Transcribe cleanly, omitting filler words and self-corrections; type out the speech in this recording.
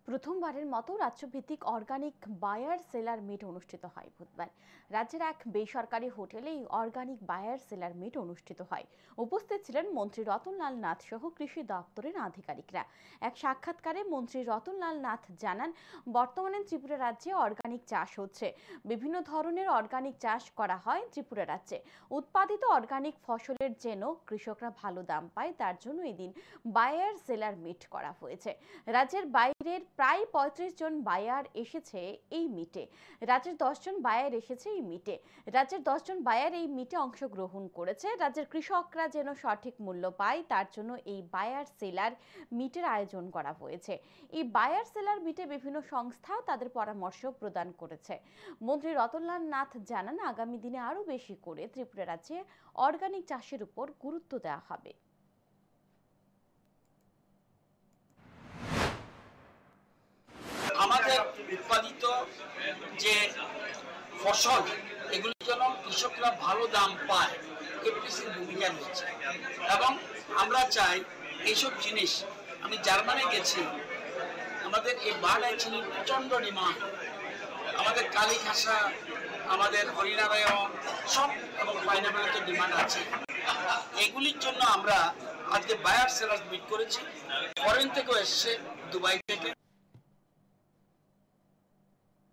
প্রথমবারের মতো রাজ্যভিত্তিক organic buyer seller meet অনুষ্ঠিত হয় বুধবার। রাজ্যের এক বেসরকারি হোটেলে এই অর্গানিক বায়ার সেলার মিট অনুষ্ঠিত হয়। উপস্থিত ছিলেন মন্ত্রী রতনলাল নাথ সহ কৃষি দপ্তরের আধিকারিকরা। এক সাক্ষাৎকারে মন্ত্রী রতনলাল নাথ জানান, বর্তমানে ত্রিপুরা রাজ্যে অর্গানিক চাষ হচ্ছে। বিভিন্ন ধরনের অর্গানিক চাষ করা হয় ত্রিপুরা রাজ্যে। উৎপাদিত অর্গানিক ফসলের যেন কৃষকরা ভালো দাম পায়, তার জন্য এদিন বায়ার সেলার মিট করা হয়েছে। রাজ্যের বাইরের প্রায় ৩৫ জন বায়ার এসেছে এই মিটে। রাজ্যের 10 জন বায়ার এসেছে এই মিটে। রাজ্যের 10 জন বায়ার এই মিটে অংশগ্রহণ করেছে। রাজ্যের কৃষকরা যেন সঠিক মূল্য পায়, তার জন্য এই বায়ার সেলার মিটের আয়োজন করা হয়েছে। এই বায়ার সেলার মিটে বিভিন্ন সংস্থা তাদের পরামর্শ প্রদান করেছে। মন্ত্রী রতনলাল নাথ জানান, আগামী দিনে আরো বেশি করে ত্রিপুরা রাজ্যে অর্গানিক চাষের উপর গুরুত্ব দেওয়া হবে। আমাদের উৎপাদিত যে ফসল এগুলির জন্য কৃষকরা ভালো দাম পায়, এপিসির ভূমিকা রয়েছে এবং আমরা চাই এইসব জিনিস। আমি জার্মানি গেছি, আমাদের এই বার্ড চিনির প্রচণ্ড ডিমান্ড, আমাদের কালী খাসা, আমাদের হরিনারায়ণ সব এবং পাইনাপেলের ডিমান্ড আছে। এগুলির জন্য আমরা আজকে বায়ার সেলার মিট করেছি। ফরেন থেকেও এসছে, দুবাই